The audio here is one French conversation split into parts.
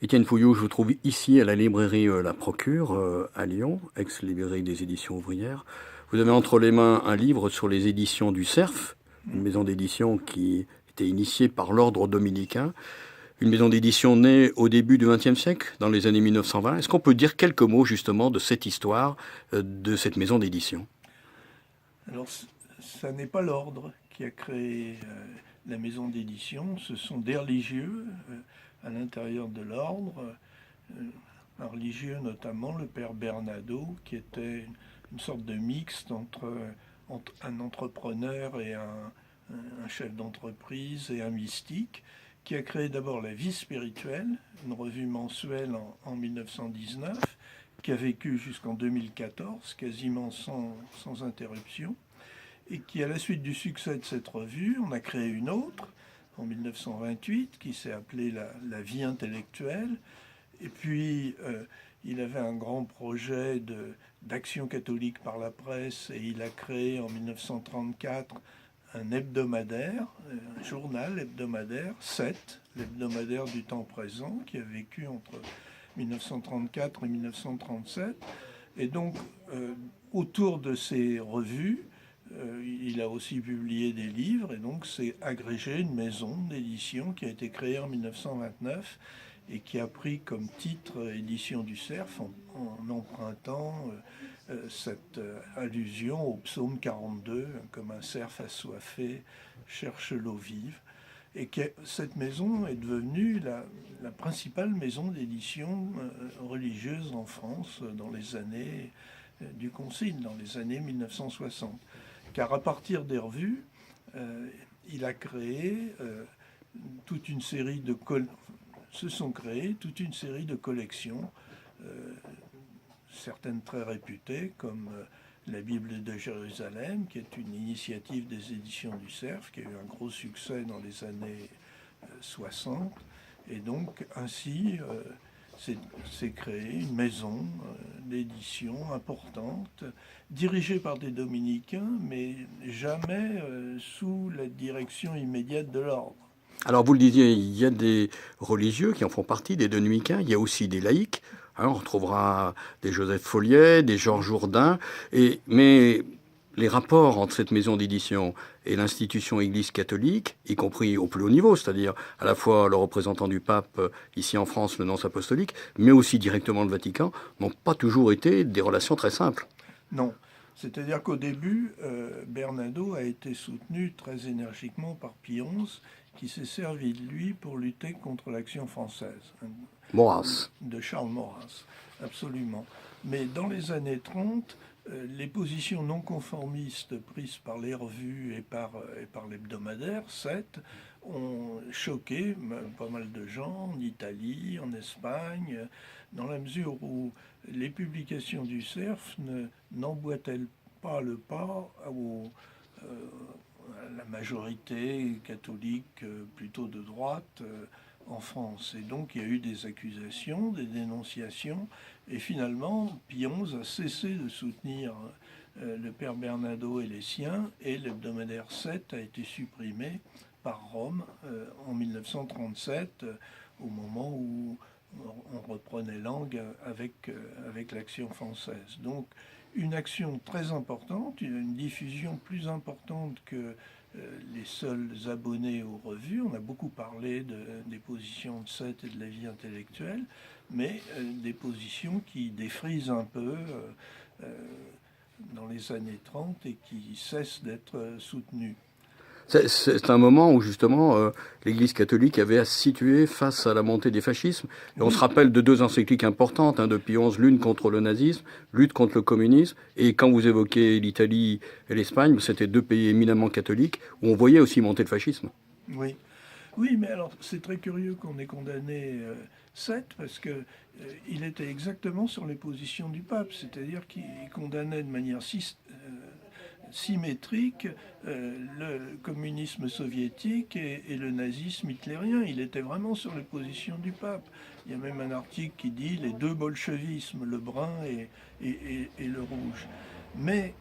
Étienne Fouillou, je vous trouve ici à la librairie La Procure à Lyon, ex-librairie des éditions ouvrières. Vous avez entre les mains un livre sur les éditions du Cerf, une maison d'édition qui était initiée par l'ordre dominicain, une maison d'édition née au début du XXe siècle, dans les années 1920. Est-ce qu'on peut dire quelques mots justement de cette histoire de cette maison d'édition? Alors, ça n'est pas l'ordre qui a créé la maison d'édition, ce sont des religieux à l'intérieur de l'ordre, un religieux notamment, le père Bernardo, qui était une sorte de mixte entre un entrepreneur et un chef d'entreprise et un mystique, qui a créé d'abord La Vie spirituelle, une revue mensuelle en 1919, qui a vécu jusqu'en 2014, quasiment sans interruption, et qui, à la suite du succès de cette revue, on a créé une autre en 1928 qui s'est appelée la Vie intellectuelle. Et puis, il avait un grand projet d'action catholique par la presse et il a créé en 1934 un hebdomadaire, un journal hebdomadaire, 7, l'hebdomadaire du temps présent, qui a vécu entre 1934 et 1937. Et donc, autour de ces revues, il a aussi publié des livres, et donc c'est agrégé une maison d'édition qui a été créée en 1929 et qui a pris comme titre Édition du Cerf en empruntant cette allusion au psaume 42, comme un cerf assoiffé cherche l'eau vive. Et que cette maison est devenue la principale maison d'édition religieuse en France dans les années du Concile, dans les années 1960. Car à partir des revues, il a créé toute une série de se sont créées toute une série de collections, certaines très réputées, comme la Bible de Jérusalem, qui est une initiative des éditions du Cerf, qui a eu un gros succès dans les années 60. Et donc, ainsi, s'est créée une maison d'édition importante, dirigée par des dominicains, mais jamais sous la direction immédiate de l'ordre. Alors vous le disiez, il y a des religieux qui en font partie, des dominicains, il y a aussi des laïcs. Hein, on retrouvera des Joseph Folliet, des Georges Jourdain, mais les rapports entre cette maison d'édition et l'institution Église catholique, y compris au plus haut niveau, c'est-à-dire à la fois le représentant du pape ici en France, le nonce apostolique, mais aussi directement le Vatican, n'ont pas toujours été des relations très simples. Non. C'est-à-dire qu'au début, Bernardo a été soutenu très énergiquement par Pie XI, qui s'est servi de lui pour lutter contre l'Action française, Maurras. de Charles Maurras, absolument. Mais dans les années 30, les positions non conformistes prises par les revues et par l'hebdomadaire 7 ont choqué pas mal de gens en Italie, en Espagne, dans la mesure où les publications du CERF n'emboîtent-elles pas le pas à la majorité catholique plutôt de droite en France. Et donc il y a eu des accusations, des dénonciations, et finalement Pie XI a cessé de soutenir le père Bernardo et les siens, et l'hebdomadaire 7 a été supprimé par Rome en 1937, au moment où on reprenait langue avec l'action française. Donc une action très importante, une diffusion plus importante que les seuls abonnés aux revues. On a beaucoup parlé des positions de Seth et de la vie intellectuelle, mais des positions qui défrisent un peu dans les années 30 et qui cessent d'être soutenues. C'est un moment où justement l'Église catholique avait à se situer face à la montée des fascismes. Et on se Oui, rappelle de deux encycliques importantes hein, de Pie XI, l'une contre le nazisme, lutte contre le communisme. Et quand vous évoquez l'Italie et l'Espagne, c'était deux pays éminemment catholiques où on voyait aussi monter le fascisme. oui. Oui, mais alors c'est très curieux qu'on ait condamné Seth parce que il était exactement sur les positions du pape, c'est-à-dire qu'il condamnait de manière symétrique le communisme soviétique et le nazisme hitlérien. Il était vraiment sur les positions du pape. Il y a même un article qui dit les deux bolchevismes, le brun et le rouge. Mais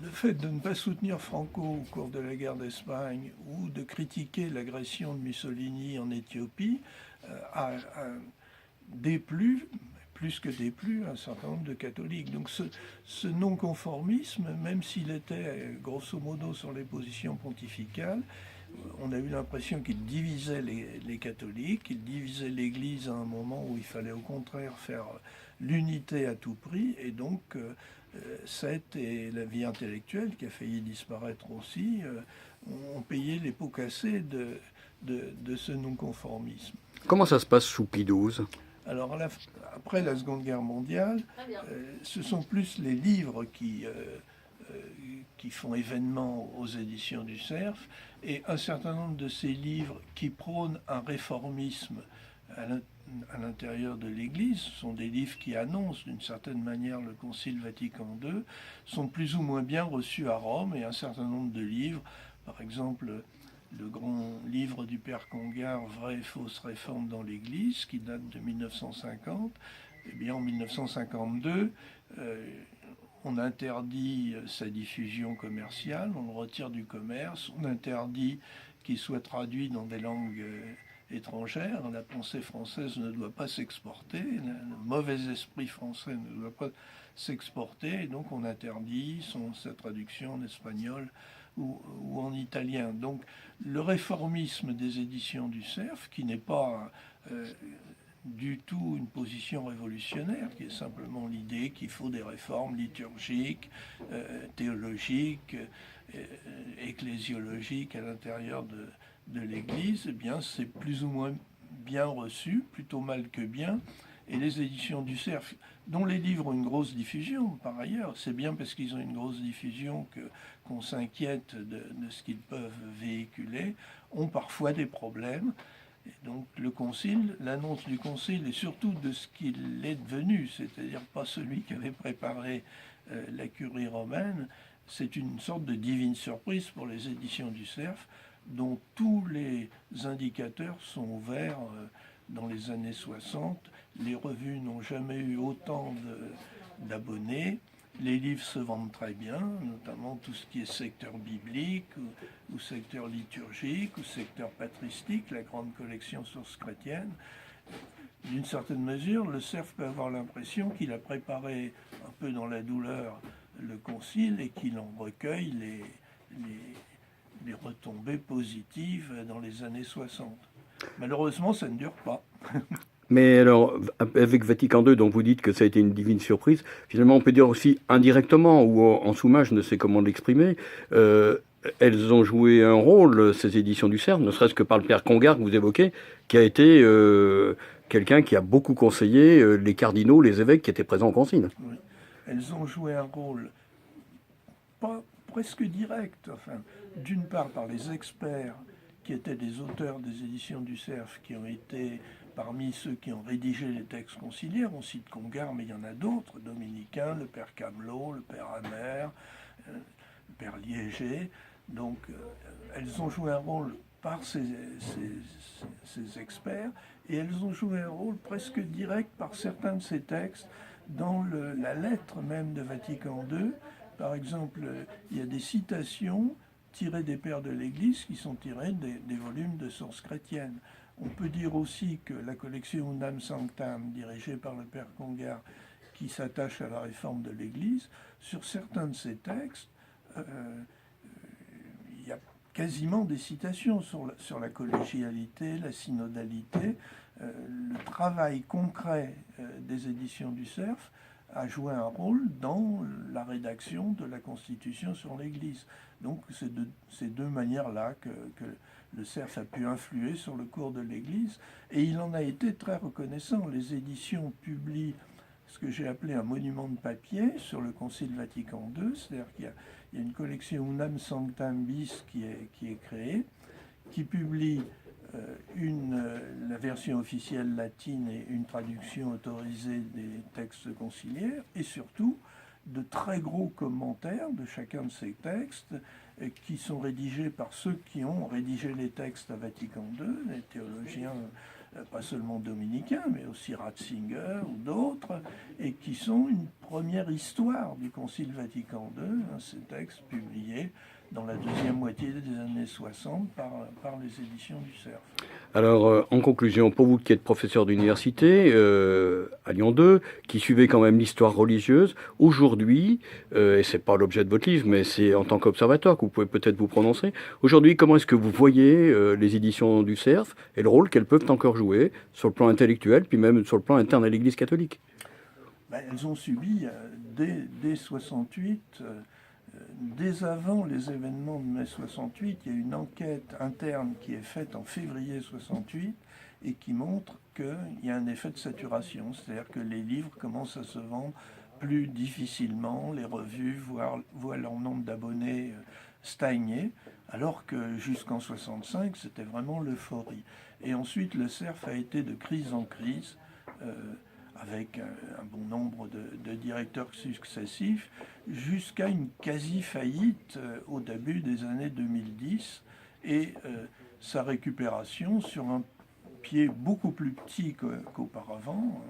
Le fait de ne pas soutenir Franco au cours de la guerre d'Espagne ou de critiquer l'agression de Mussolini en Éthiopie a déplu, plus que déplu, un certain nombre de catholiques. Donc ce non-conformisme, même s'il était grosso modo sur les positions pontificales, on a eu l'impression qu'il divisait les catholiques, qu'il divisait l'Église à un moment où il fallait au contraire faire l'unité à tout prix, et donc Seth et la vie intellectuelle, qui a failli disparaître aussi, ont payé les pots cassés de ce non-conformisme. Comment ça se passe sous Pie XII? Alors, après la Seconde Guerre mondiale, ce sont plus les livres qui font événement aux éditions du Cerf, et un certain nombre de ces livres qui prônent un réformisme à l'intérieur de l'Église, ce sont des livres qui annoncent d'une certaine manière le Concile Vatican II, sont plus ou moins bien reçus à Rome, et un certain nombre de livres, par exemple le grand livre du Père Congar, Vraie et fausse réforme dans l'Église, qui date de 1950, eh bien en 1952, on interdit sa diffusion commerciale, on le retire du commerce, on interdit qu'il soit traduit dans des langues étrangères. La pensée française ne doit pas s'exporter, le mauvais esprit français ne doit pas s'exporter, et donc on interdit sa traduction en espagnol ou en italien. Donc le réformisme des éditions du Cerf, qui n'est pas du tout une position révolutionnaire, qui est simplement l'idée qu'il faut des réformes liturgiques, théologiques, ecclésiologiques à l'intérieur de l'Église, eh bien c'est plus ou moins bien reçu, plutôt mal que bien. Et les éditions du Cerf, dont les livres ont une grosse diffusion par ailleurs, c'est bien parce qu'ils ont une grosse diffusion qu'on s'inquiète de ce qu'ils peuvent véhiculer, ont parfois des problèmes. Et donc le concile, l'annonce du concile et surtout de ce qu'il est devenu, c'est-à-dire pas celui qui avait préparé la curie romaine, c'est une sorte de divine surprise pour les éditions du Cerf, dont tous les indicateurs sont ouverts dans les années 60. Les revues n'ont jamais eu autant d'abonnés. Les livres se vendent très bien, notamment tout ce qui est secteur biblique ou secteur liturgique ou secteur patristique, la grande collection sources chrétiennes. D'une certaine mesure, le Cerf peut avoir l'impression qu'il a préparé un peu dans la douleur le concile et qu'il en recueille les retombées positives dans les années 60. Malheureusement, ça ne dure pas. Mais alors, avec Vatican II, dont vous dites que ça a été une divine surprise, finalement, on peut dire aussi indirectement, ou en sous-main, je ne sais comment l'exprimer, elles ont joué un rôle, ces éditions du Cerf, ne serait-ce que par le père Congar que vous évoquez, qui a été quelqu'un qui a beaucoup conseillé les cardinaux, les évêques qui étaient présents au concile. Oui. Elles ont joué un rôle pas presque direct, enfin, d'une part par les experts qui étaient des auteurs des éditions du Cerf, qui ont été parmi ceux qui ont rédigé les textes conciliaires. On cite Congar, mais il y en a d'autres, dominicains, le père Camelot, le père Amer, le père Liéger. Donc elles ont joué un rôle par ces experts, et elles ont joué un rôle presque direct par certains de ces textes dans la lettre même de Vatican II. Par exemple, il y a des citations tirées des pères de l'Église qui sont tirées des volumes de sources chrétiennes. On peut dire aussi que la collection Unam Sanctam, dirigée par le père Congar, qui s'attache à la réforme de l'Église, sur certains de ces textes, il y a quasiment des citations sur la collégialité, la synodalité. Le travail concret des éditions du Cerf a joué un rôle dans la rédaction de la Constitution sur l'Église. Donc c'est de ces deux manières-là que le Cerf a pu influer sur le cours de l'Église, et il en a été très reconnaissant. Les éditions publient ce que j'ai appelé un monument de papier sur le Concile Vatican II, c'est-à-dire qu'il y a une collection Unam Sanctam bis qui est créée, qui publie la version officielle latine et une traduction autorisée des textes conciliaires, et surtout de très gros commentaires de chacun de ces textes, qui sont rédigés par ceux qui ont rédigé les textes à Vatican II, les théologiens pas seulement dominicains, mais aussi Ratzinger ou d'autres, et qui sont une première histoire du Concile Vatican II, ces textes publiés dans la deuxième moitié des années 60 par les éditions du Cerf. Alors, en conclusion, pour vous qui êtes professeur d'université à Lyon 2, qui suivez quand même l'histoire religieuse, aujourd'hui, et c'est pas l'objet de votre livre, mais c'est en tant qu'observateur que vous pouvez peut-être vous prononcer, aujourd'hui, comment est-ce que vous voyez les éditions du Cerf et le rôle qu'elles peuvent encore jouer sur le plan intellectuel, puis même sur le plan interne à l'Église catholique? Elles ont subi, dès 68, dès avant les événements de mai 68, il y a une enquête interne qui est faite en février 68 et qui montre qu'il y a un effet de saturation, c'est-à-dire que les livres commencent à se vendre plus difficilement, les revues voient leur nombre d'abonnés stagner, alors que jusqu'en 65, c'était vraiment l'euphorie. Et ensuite, le Cerf a été de crise en crise, avec un bon nombre de directeurs successifs, jusqu'à une quasi-faillite au début des années 2010, et sa récupération sur un pied beaucoup plus petit qu'auparavant.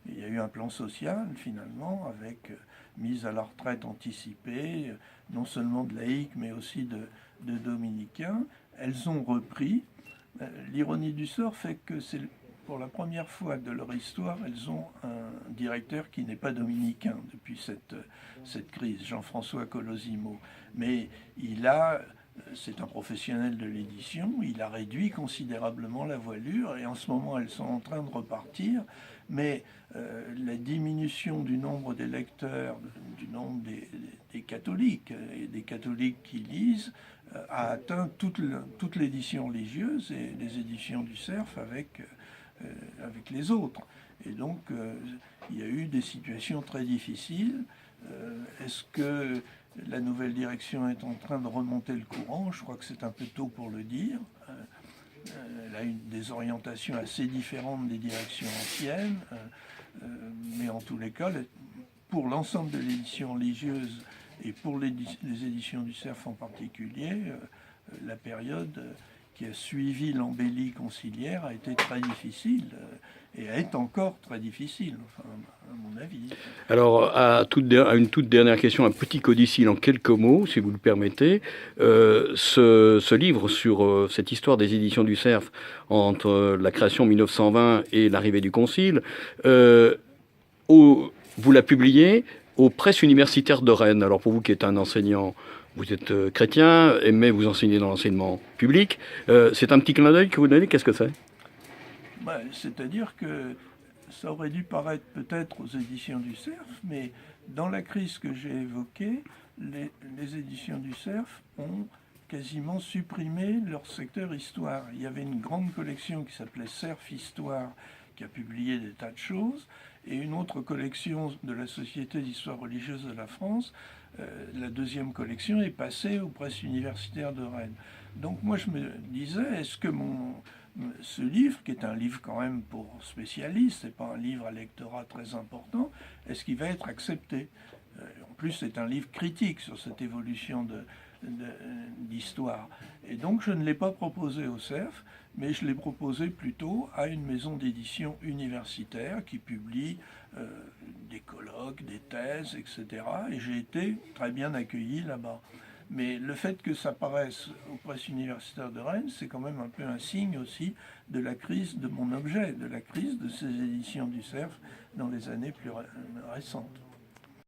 Il y a eu un plan social, finalement, avec mise à la retraite anticipée, non seulement de laïcs, mais aussi de dominicains. Elles ont repris. L'ironie du sort fait que c'est pour la première fois de leur histoire, elles ont un directeur qui n'est pas dominicain depuis cette crise, Jean-François Colosimo. Mais c'est un professionnel de l'édition, il a réduit considérablement la voilure et en ce moment elles sont en train de repartir. Mais la diminution du nombre des lecteurs, du nombre des catholiques et des catholiques qui lisent, a atteint toute l'édition religieuse et les éditions du Cerf avec les autres. Et donc, il y a eu des situations très difficiles. Est-ce que la nouvelle direction est en train de remonter le courant? Je crois que c'est un peu tôt pour le dire. Elle a eu des orientations assez différentes des directions anciennes. Mais en tous les cas, pour l'ensemble de l'édition religieuse et pour les éditions du Cerf en particulier, la période qui a suivi l'embellie conciliaire a été très difficile et est encore très difficile, enfin, à mon avis. Alors, à une toute dernière question, un petit codicile en quelques mots, si vous le permettez. Ce livre sur cette histoire des éditions du Cerf entre la création 1920 et l'arrivée du Concile, vous l'a publié aux presses universitaires de Rennes. Alors, pour vous qui êtes un enseignant, vous êtes chrétien, mais vous enseignez dans l'enseignement public. C'est un petit clin d'œil que vous donnez, qu'est-ce que c'est? C'est-à-dire que ça aurait dû paraître peut-être aux éditions du Cerf, mais dans la crise que j'ai évoquée, les éditions du Cerf ont quasiment supprimé leur secteur histoire. Il y avait une grande collection qui s'appelait Cerf Histoire, qui a publié des tas de choses, et une autre collection de la Société d'histoire religieuse de la France. La deuxième collection est passée aux presses universitaires de Rennes. Donc moi je me disais, est-ce que ce livre, qui est un livre quand même pour spécialistes, c'est pas un livre à lectorat très important, est-ce qu'il va être accepté? En plus, c'est un livre critique sur cette évolution d'histoire. Et donc, je ne l'ai pas proposé au Cerf, mais je l'ai proposé plutôt à une maison d'édition universitaire qui publie des colloques, des thèses, etc. Et j'ai été très bien accueilli là-bas. Mais le fait que ça paraisse aux presses universitaires de Rennes, c'est quand même un peu un signe aussi de la crise de mon objet, de la crise de ces éditions du Cerf dans les années plus récentes.